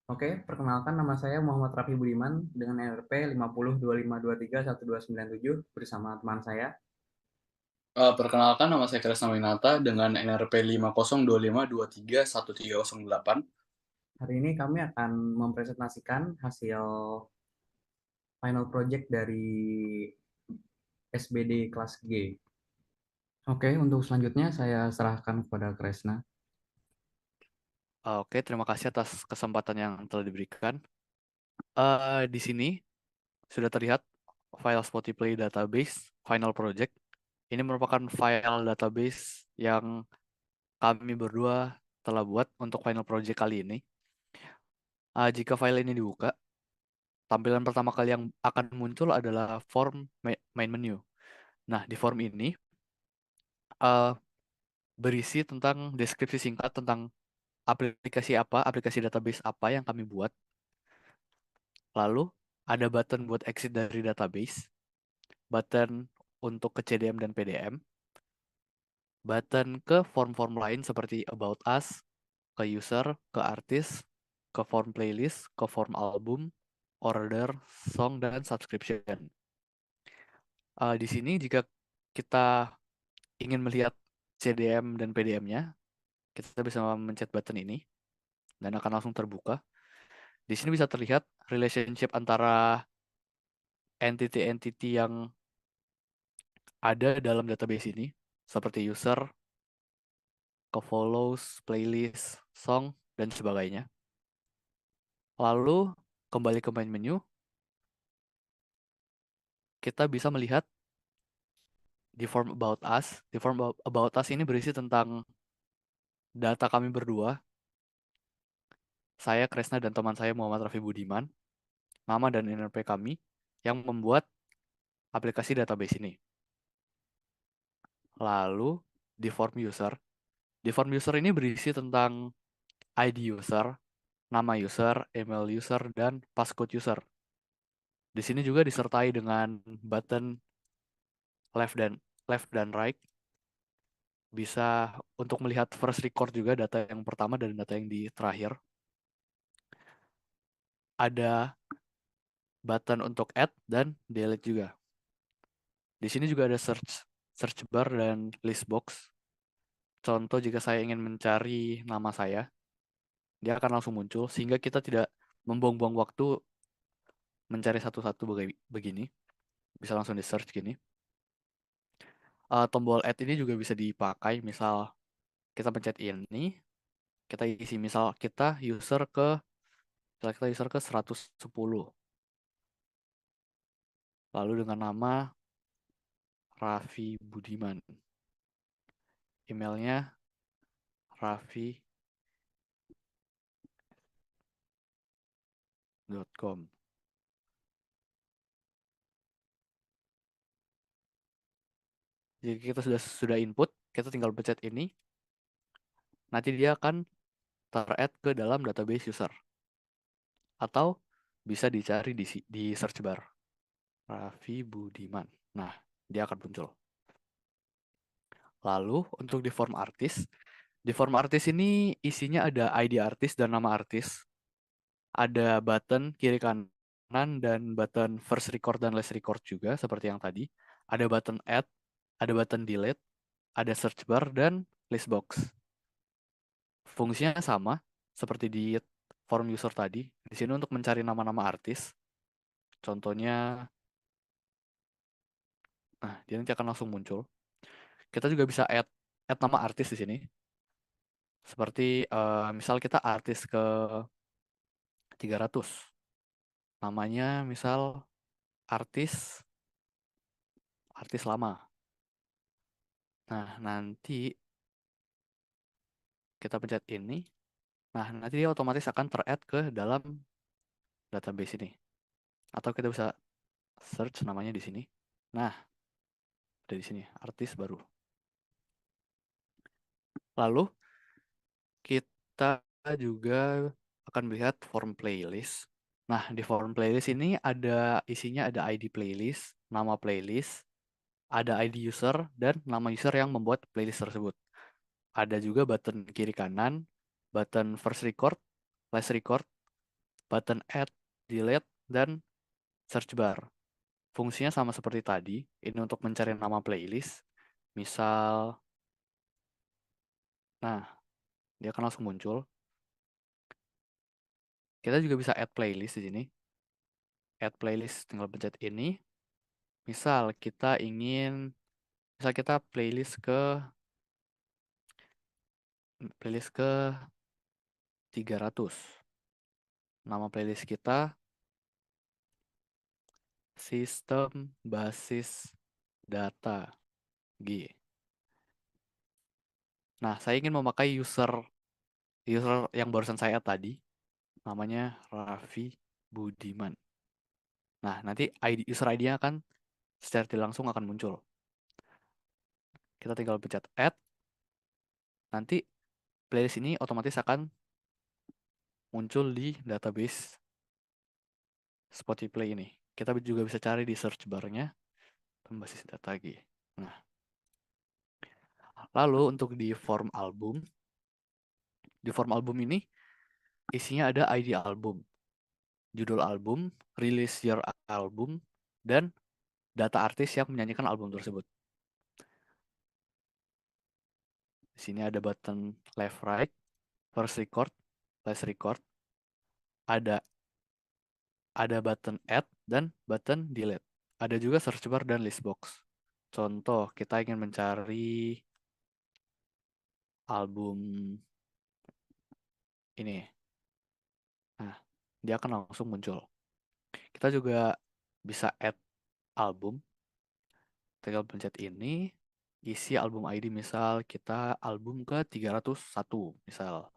Oke, perkenalkan nama saya Muhammad Rafi Budiman dengan NRP 5025231297 bersama teman saya. Perkenalkan, nama saya Kresna Winata dengan NRP 5025231308. Hari ini kami akan mempresentasikan hasil final project dari SBD kelas G. Oke, untuk selanjutnya saya serahkan kepada Kresna. Oke, terima kasih atas kesempatan yang telah diberikan. Di sini sudah terlihat file Spotify database final project. Ini merupakan file database yang kami berdua telah buat untuk final project kali ini. Jika file ini dibuka, tampilan pertama kali yang akan muncul adalah form main menu. Nah, di form ini uh, berisi tentang deskripsi singkat tentang aplikasi database apa yang kami buat. Lalu ada button buat exit dari database, button untuk ke CDM dan PDM, button ke form-form lain seperti About Us, ke user, ke artis, ke form playlist, ke form album, order, song, dan subscription. Di sini jika kita ingin melihat CDM dan PDM-nya, kita bisa mencet button ini dan akan langsung terbuka. Di sini bisa terlihat relationship antara entity-entity yang ada dalam database ini, seperti user, ke follows, playlist, song, dan sebagainya. Lalu kembali ke main menu, kita bisa melihat di form About Us. Di form About Us ini berisi tentang data kami berdua, saya Kresna dan teman saya Muhammad Rafi Budiman, nama dan NRP kami, yang membuat aplikasi database ini. Lalu di form user ini berisi tentang ID user, nama user, email user, dan passcode user. Di sini juga disertai dengan button left dan right, bisa untuk melihat first record juga data yang pertama dan data yang di terakhir. Ada button untuk add dan delete juga. Di sini juga ada search bar dan list box. Contoh jika saya ingin mencari nama saya, dia akan langsung muncul sehingga kita tidak membuang-buang waktu mencari satu-satu begini. Bisa langsung di search gini. Tombol add ini juga bisa dipakai, misal kita pencet ini, kita isi misal kita user ke 110. Lalu dengan nama Rafi Budiman. Emailnya rafi.com. Jika kita sudah input, kita tinggal pencet ini. Nanti dia akan ter-add ke dalam database user. Atau bisa dicari di search bar. Rafi Budiman. Nah, dia akan muncul. Lalu untuk di form artis ini isinya ada ID artis dan nama artis. Ada button kiri kanan dan button first record dan last record juga seperti yang tadi. Ada button add, ada button delete, ada search bar dan list box. Fungsinya sama seperti di form user tadi. Di sini untuk mencari nama-nama artis. Contohnya, nah dia nanti akan langsung muncul. Kita juga bisa add nama artis di sini. Seperti misal kita artis ke 300. Namanya misal artis artis lama. Nah, nanti kita pencet ini. Nah, nanti dia otomatis akan ter-add ke dalam database ini. Atau kita bisa search namanya di sini. Nah, ada di sini, artis baru. Lalu, kita juga akan melihat form playlist. Nah, di form playlist ini isinya ada ID playlist, nama playlist, ada ID user, dan nama user yang membuat playlist tersebut. Ada juga button kiri kanan, button first record, last record, button add, delete, dan search bar. Fungsinya sama seperti tadi, ini untuk mencari nama playlist. Misal, nah, dia akan langsung muncul. Kita juga bisa add playlist di sini. Add playlist, tinggal pencet ini. Misal kita playlist ke 300. Nama playlist kita Sistem Basis Data G. Nah, saya ingin memakai user yang barusan saya tadi, namanya Raffi Budiman. Nah, nanti user ID-nya akan secara tidak langsung akan muncul. Kita tinggal pencet add. Nanti playlist ini otomatis akan muncul di database Spotify ini. Kita juga bisa cari di search bar-nya basis data G. Nah, lalu untuk di form album ini isinya ada ID album, judul album, release year album, dan data artis yang menyanyikan album tersebut. Di sini ada button left right, first record, last record, ada button add dan button delete. Ada juga search bar dan list box. Contoh, kita ingin mencari album ini. Nah, dia akan langsung muncul. Kita juga bisa add album. Tinggal pencet ini, isi album ID, misal kita album ke 301 misal.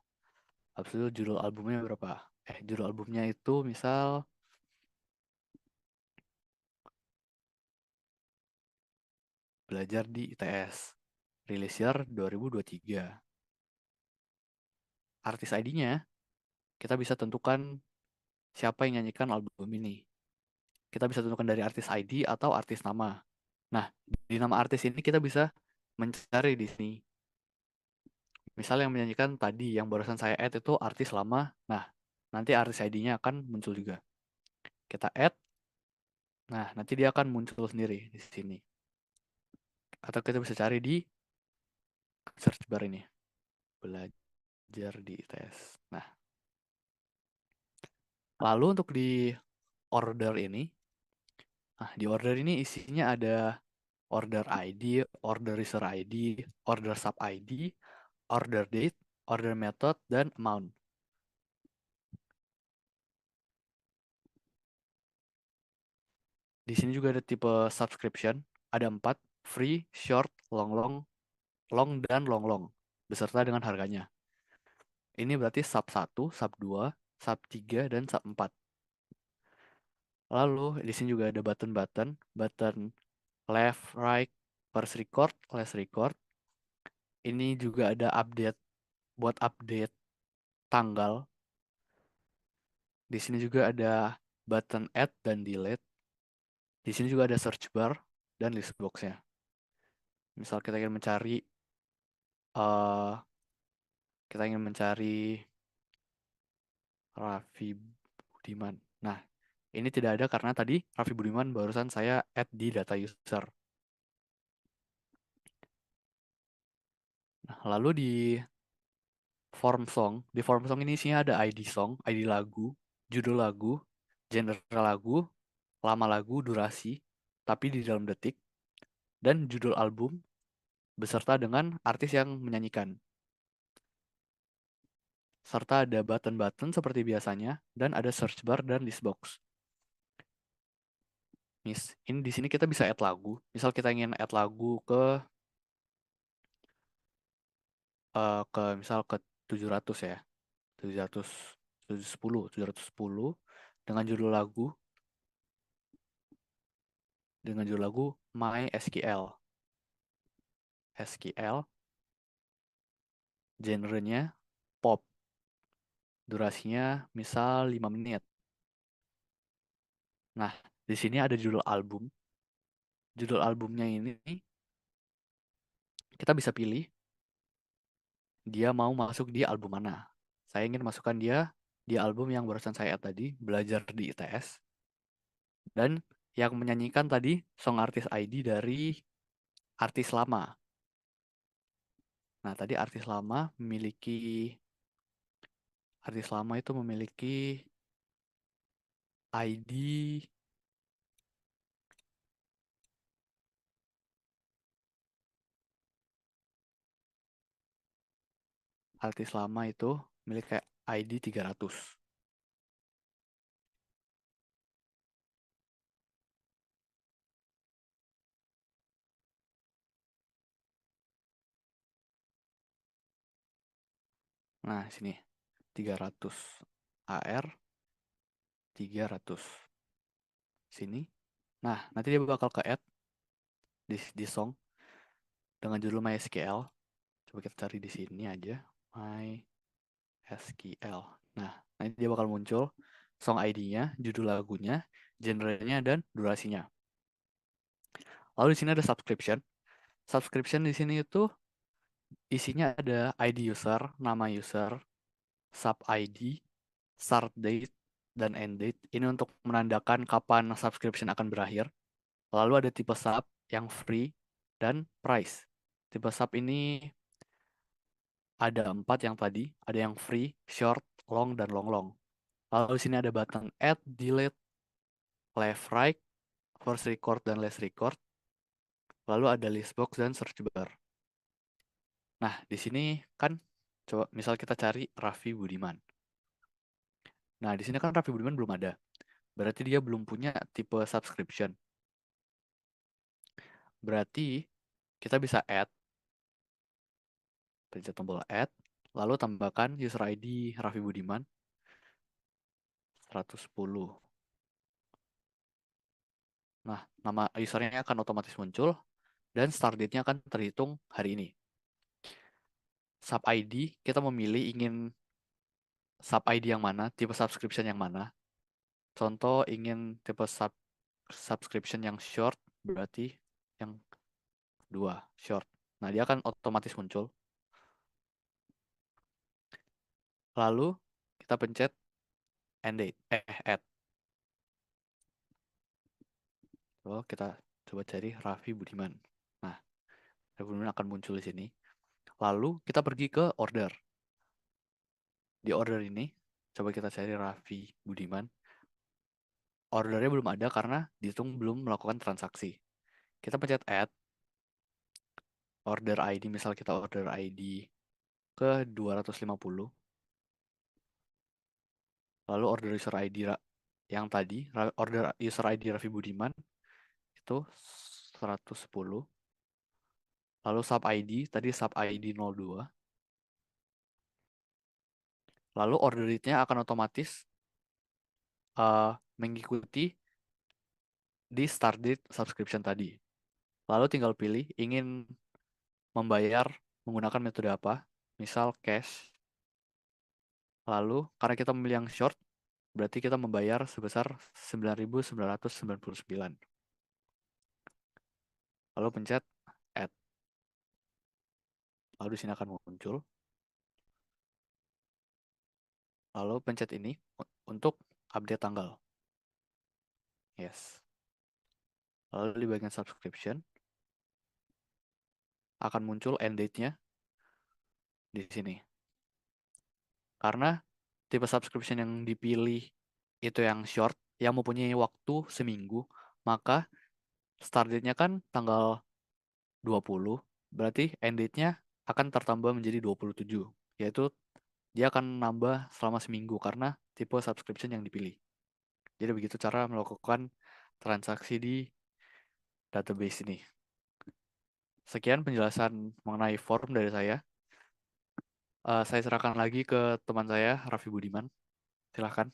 Habis itu judul albumnya berapa? Judul albumnya itu misal Belajar di ITS. Release year 2023. Artis ID-nya kita bisa tentukan siapa yang nyanyikan album ini. Kita bisa tentukan dari artis ID atau artis nama. Nah, di nama artis ini kita bisa mencari di sini. Misal yang menyanyikan tadi, yang barusan saya add itu artis lama. Nah, nanti artis ID-nya akan muncul juga. Kita add. Nah, nanti dia akan muncul sendiri di sini. Atau kita bisa cari di search bar ini. Belajar di ITS. Nah, lalu untuk di order ini, di order ini isinya ada order ID, order user ID, order sub ID, order date, order method, dan amount. Di sini juga ada tipe subscription, ada 4, free, short, long, dan long, beserta dengan harganya. Ini berarti sub 1, sub 2, sub 3, dan sub 4. Lalu di sini juga ada button left, right, first record, last record. Ini juga ada update, buat update tanggal. Di sini juga ada button add dan delete. Di sini juga ada search bar dan list box-nya. Misal kita ingin mencari uh, Raffi Budiman. Nah, ini tidak ada karena tadi Raffi Budiman barusan saya add di data user. Nah, lalu di form song ini isinya ada ID song, ID lagu, judul lagu, genre lagu, lama lagu, durasi, tapi di dalam detik, dan judul album beserta dengan artis yang menyanyikan. Serta ada button-button seperti biasanya dan ada search bar dan list box. Ini di sini kita bisa add lagu. Misal kita ingin add lagu ke misal ke 700 ya. 700 710 dengan judul lagu MySQL. SQL genrenya pop. Durasinya misal 5 menit. Nah, di sini ada judul album. Judul albumnya ini kita bisa pilih dia mau masuk di album mana. Saya ingin masukkan dia di album yang barusan saya add tadi, Belajar di ITS. Dan yang menyanyikan tadi song artis ID dari artis lama. Nah, tadi artis lama itu memiliki ID artis lama itu milik ID 300. Nah, sini 300 AR 300 sini. Nah, nanti dia bakal ke add di song dengan judul MySQL. Coba kita cari di sini aja, MySQL. Nah, nanti dia bakal muncul song ID-nya, judul lagunya, genre-nya, dan durasinya. Lalu di sini ada subscription. Subscription di sini itu isinya ada ID user, nama user, sub ID, start date, dan end date. Ini untuk menandakan kapan subscription akan berakhir. Lalu ada tipe sub yang free dan price. Tipe sub ini ada 4 yang tadi. Ada yang free, short, long, dan long-long. Lalu di sini ada button add, delete, left, right, first record, dan last record. Lalu ada list box dan search bar. Nah, di sini kan coba misal kita cari Raffi Budiman. Nah, di sini kan Raffi Budiman belum ada. Berarti dia belum punya tipe subscription. Berarti kita bisa add, pencet tombol add, lalu tambahkan user ID Raffi Budiman 110. Nah, nama usernya akan otomatis muncul dan start date-nya akan terhitung hari ini. Sub ID, kita memilih ingin sub ID yang mana, tipe subscription yang mana. Contoh ingin tipe subscription yang short, berarti yang 2, short. Nah, dia akan otomatis muncul. Lalu kita pencet end date, add. So, kita coba cari Raffi Budiman. Nah, Raffi Budiman akan muncul di sini. Lalu kita pergi ke order. Di order ini, coba kita cari Raffi Budiman. Ordernya belum ada karena dihitung belum melakukan transaksi. Kita pencet add, order ID, misal kita order ID ke 250. Lalu order user ID yang tadi, order user ID Raffi Budiman itu 110. Lalu sub ID, tadi sub ID 02. Lalu order date-nya akan otomatis mengikuti di start date subscription tadi. Lalu tinggal pilih ingin membayar menggunakan metode apa, misal cash. Lalu karena kita memilih yang short, berarti kita membayar sebesar 9.999. Lalu pencet add. Lalu di sini akan muncul. Lalu pencet ini untuk update tanggal. Yes. Lalu di bagian subscription akan muncul end date-nya di sini. Karena tipe subscription yang dipilih itu yang short, yang mempunyai waktu seminggu, maka start date-nya kan tanggal 20, berarti end date-nya akan tertambah menjadi 27, yaitu dia akan nambah selama seminggu karena tipe subscription yang dipilih. Jadi begitu cara melakukan transaksi di database ini. Sekian penjelasan mengenai form dari saya. Saya serahkan lagi ke teman saya, Raffi Budiman. Silahkan.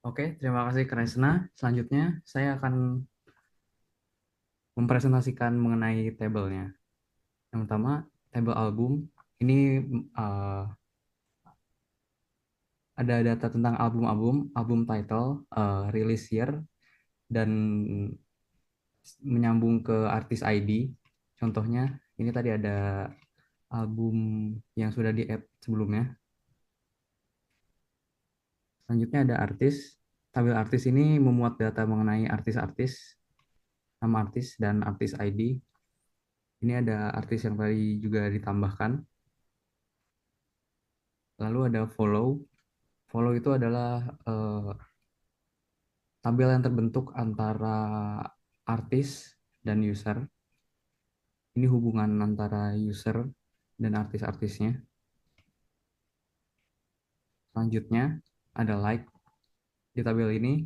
Oke, terima kasih Kresna. Selanjutnya, saya akan mempresentasikan mengenai tabelnya. Yang pertama, tabel album. Ini uh, ada data tentang album-album, album title, release year, dan menyambung ke artis ID. Contohnya, ini tadi ada album yang sudah di-add sebelumnya. Selanjutnya ada artis. Tabel artis ini memuat data mengenai artis-artis, nama artis, dan artis ID. Ini ada artis yang tadi juga ditambahkan. Lalu ada follow. Follow itu adalah tabel yang terbentuk antara artis dan user. Ini hubungan antara user dan artis-artisnya. Selanjutnya ada like. Di tabel eh,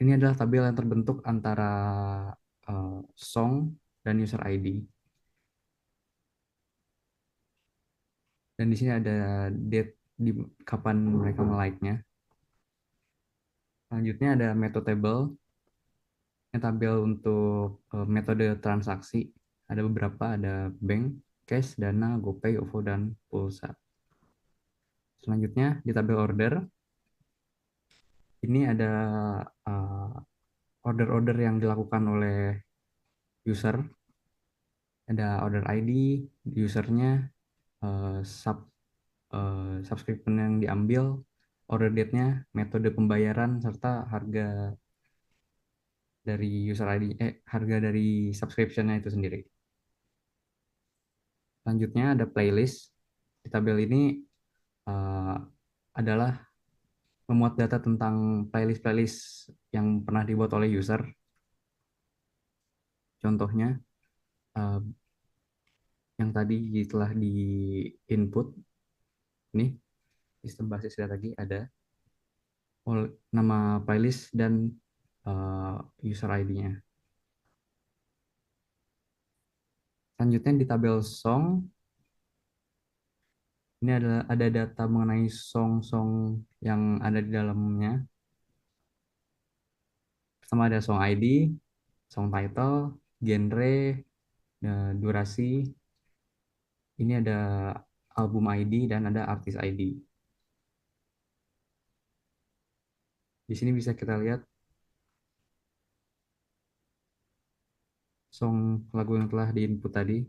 ini adalah tabel yang terbentuk antara song dan user ID. Dan di sini ada date di kapan mereka melike-nya. Selanjutnya ada method table. Ini tabel untuk metode transaksi. Ada beberapa, ada bank, cash, dana, GoPay, OVO, dan pulsa. Selanjutnya di tabel order, ini ada order-order yang dilakukan oleh user. Ada order ID, usernya, subscription yang diambil, order date-nya, metode pembayaran, serta harga dari user ID, harga dari subscription-nya itu sendiri. Selanjutnya ada playlist. Di tabel ini uh, adalah memuat data tentang playlist-playlist yang pernah dibuat oleh user. Contohnya, uh, yang tadi telah di input, ini sistem basis data lagi ada nama playlist dan user ID-nya. Selanjutnya di tabel song, ini ada data mengenai song-song yang ada di dalamnya. Pertama ada song ID, song title, genre, durasi. Ini ada album ID dan ada artis ID. Di sini bisa kita lihat song lagu yang telah diinput tadi.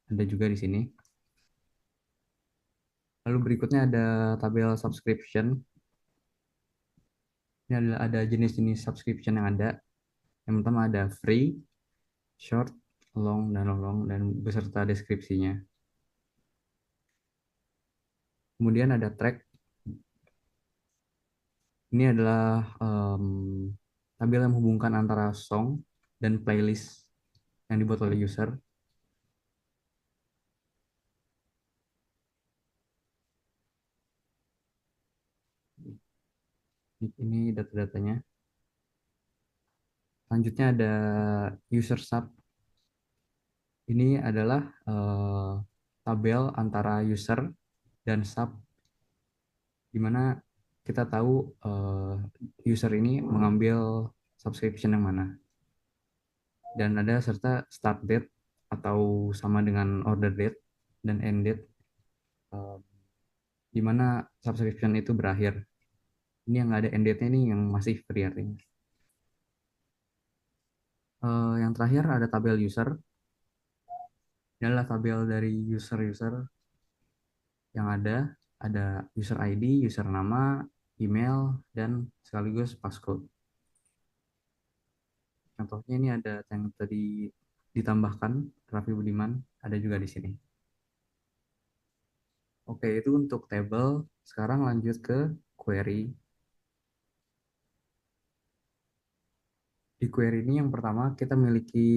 Ada juga di sini. Lalu berikutnya ada tabel subscription. Ini ada jenis-jenis subscription yang ada. Yang pertama ada free, short, long, dan long, dan beserta deskripsinya. Kemudian ada track. Ini adalah tabel yang menghubungkan antara song dan playlist yang dibuat oleh user. Ini data-datanya. Selanjutnya ada user sub. Ini adalah tabel antara user dan sub, di mana kita tahu user ini mengambil subscription yang mana. Dan ada serta start date atau sama dengan order date dan end date, di mana subscription itu berakhir. Ini yang nggak ada end date-nya, ini yang masih free artinya. Yang terakhir ada tabel user. Ini adalah tabel dari user-user yang ada user ID, user nama, email, dan sekaligus passcode. Contohnya ini ada yang tadi ditambahkan, Raffi Budiman, ada juga di sini. Oke, itu untuk table. Sekarang lanjut ke query. Di query ini yang pertama kita memiliki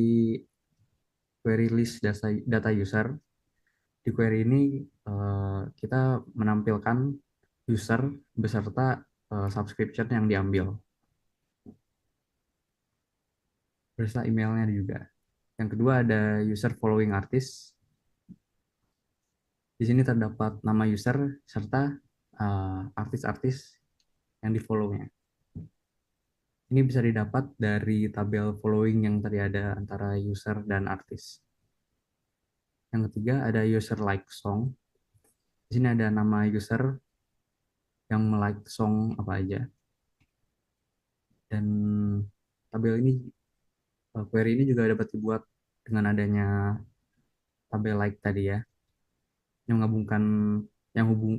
query list data user. Di query ini kita menampilkan user beserta subscription yang diambil, beserta emailnya juga. Yang kedua ada user following artist. Di sini terdapat nama user serta artis-artis yang di-follow-nya. Ini bisa didapat dari tabel following yang tadi ada antara user dan artis. Yang ketiga ada user like song. Di sini ada nama user yang like song apa aja. Dan tabel ini, query ini juga dapat dibuat dengan adanya tabel like tadi ya, yang menghubungkan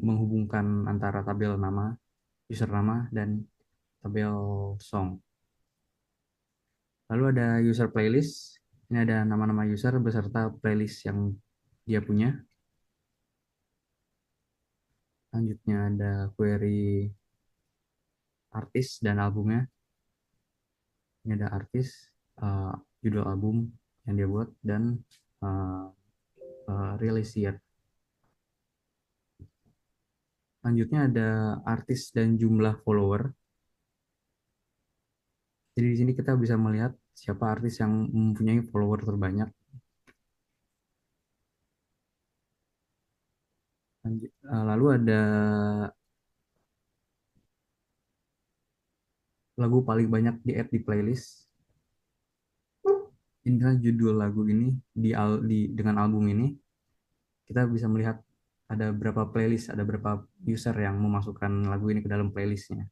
menghubungkan antara tabel nama, user nama dan tabel song. Lalu ada user playlist. Ini ada nama-nama user beserta playlist yang dia punya. Selanjutnya ada query artis dan albumnya. Ini ada artis, judul album yang dia buat, dan uh, release year. Selanjutnya ada artis dan jumlah follower. Jadi di sini kita bisa melihat siapa artis yang mempunyai follower terbanyak. Lalu ada lagu paling banyak di-add di playlist. Inilah judul lagu ini dengan album ini kita bisa melihat ada berapa playlist, ada berapa user yang memasukkan lagu ini ke dalam playlistnya.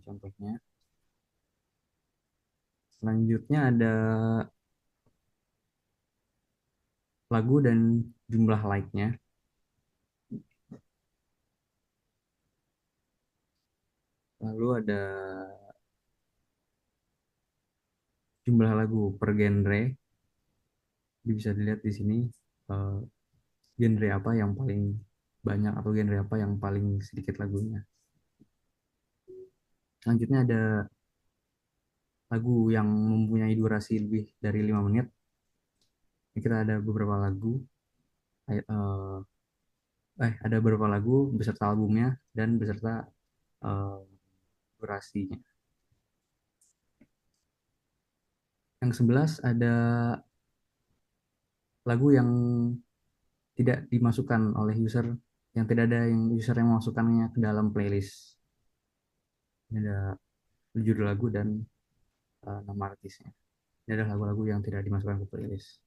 Contohnya. Selanjutnya ada lagu dan jumlah like-nya. Lalu ada jumlah lagu per genre. Bisa dilihat di sini genre apa yang paling banyak atau genre apa yang paling sedikit lagunya. Selanjutnya ada lagu yang mempunyai durasi lebih dari 5 menit. Ini kita ada beberapa lagu, ada beberapa lagu beserta albumnya dan beserta uh, durasinya. Yang 11 ada lagu yang tidak dimasukkan oleh user, yang tidak ada yang user yang memasukkannya ke dalam playlist. Ini ada judul lagu dan nama artisnya. Ini adalah lagu-lagu yang tidak dimasukkan ke playlist.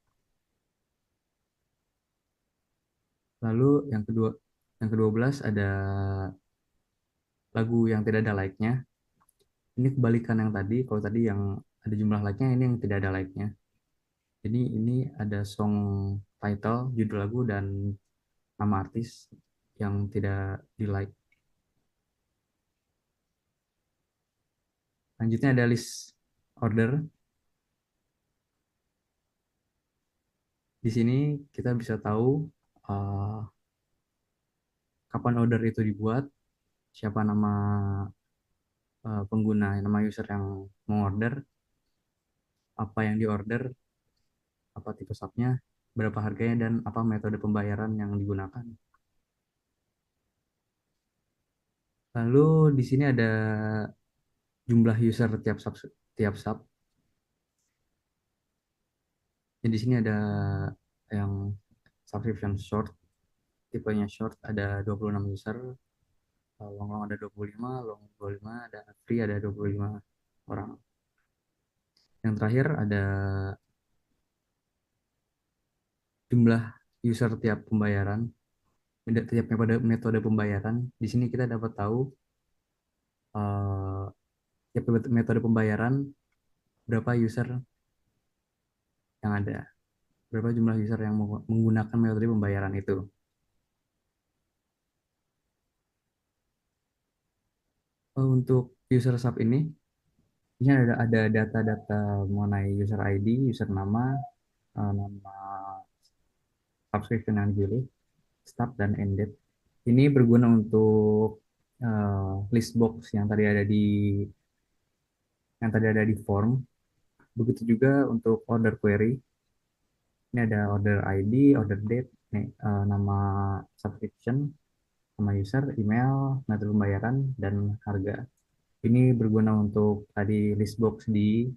Lalu yang ke-12 ada lagu yang tidak ada like-nya. Ini kebalikan yang tadi. Kalau tadi yang ada jumlah like-nya, ini yang tidak ada like-nya. Jadi ini ada song title, judul lagu, dan nama artis yang tidak di like. Selanjutnya ada list order. Di sini kita bisa tahu uh, kapan order itu dibuat, siapa nama pengguna, nama user yang mau order, apa yang diorder, apa tipe subnya, berapa harganya, dan apa metode pembayaran yang digunakan. Lalu di sini ada jumlah user tiap sub. Jadi di sini ada yang subscription short, tipenya short ada 26 user, long long ada 25, long 25, ada free ada 25 orang. Yang terakhir ada jumlah user tiap pembayaran, tiap metode pembayaran. Di sini kita dapat tahu uh, tiap metode pembayaran berapa user yang ada, berapa jumlah user yang menggunakan metode pembayaran itu. Untuk user sub ini ada data-data mengenai user ID, user nama, nama subscription yang dipilih, start dan end date. Ini berguna untuk list box yang tadi ada di form. Begitu juga untuk order query. Ini ada order ID, order date, nih, nama subscription, nama user, email, metode pembayaran, dan harga. Ini berguna untuk tadi list box di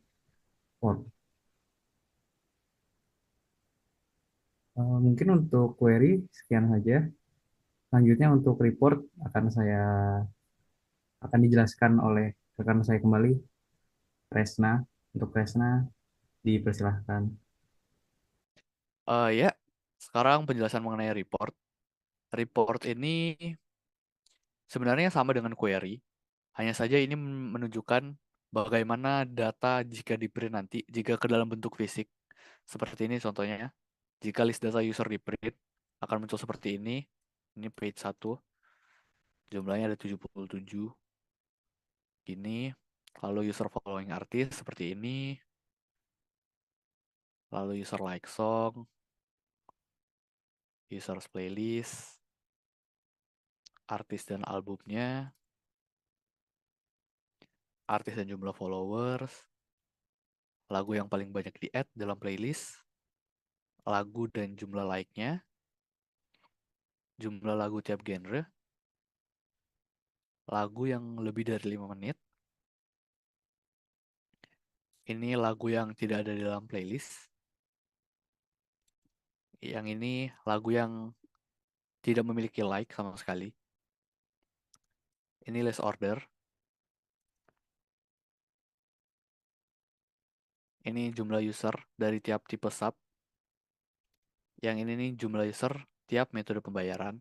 form. Mungkin untuk query sekian saja. Selanjutnya untuk report akan dijelaskan oleh rekan saya kembali, Resna. Untuk Resna dipersilahkan. Ya, sekarang penjelasan mengenai report. Report ini sebenarnya sama dengan query, hanya saja ini menunjukkan bagaimana data jika di-print nanti, jika ke dalam bentuk fisik. seperti ini contohnya. Jika list data user di print, akan muncul seperti ini. Ini page 1. Jumlahnya ada 77. Ini. Lalu user following artis seperti ini. Lalu user like song. Users playlist. Artis dan albumnya. Artis dan jumlah followers. Lagu yang paling banyak di-add dalam playlist. Lagu dan jumlah like-nya. Jumlah lagu tiap genre. Lagu yang lebih dari 5 menit. Ini lagu yang tidak ada di dalam playlist. Yang ini lagu yang tidak memiliki like sama sekali. Ini list order. Ini jumlah user dari tiap tipe sub. Yang ini nih jumlah user tiap metode pembayaran.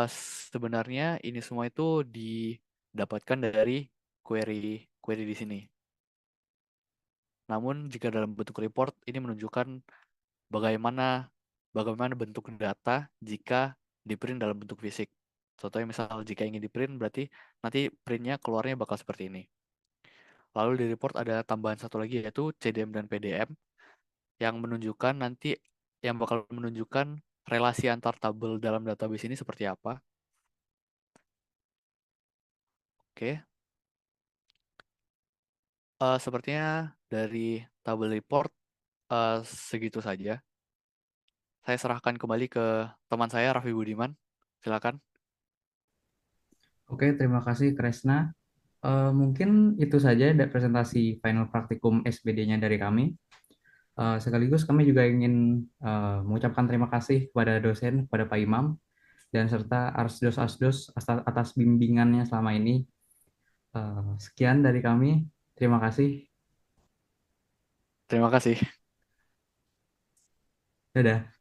Sebenarnya ini semua itu didapatkan dari query di sini. Namun jika dalam bentuk report ini menunjukkan bagaimana bentuk data jika di print dalam bentuk fisik. Contohnya misal jika ingin di print berarti nanti printnya keluarnya bakal seperti ini. Lalu di report ada tambahan satu lagi yaitu CDM dan PDM yang bakal menunjukkan relasi antar tabel dalam database ini seperti apa. Oke. Sepertinya dari tabel report segitu saja. Saya serahkan kembali ke teman saya Raffi Budiman. Silakan. Oke, terima kasih Kresna. Mungkin itu saja presentasi final praktikum SBD-nya dari kami. Sekaligus kami juga ingin mengucapkan terima kasih kepada dosen, kepada Pak Imam, dan serta Arsdos-Asdos atas bimbingannya selama ini. Sekian dari kami. Terima kasih. Terima kasih. Dadah.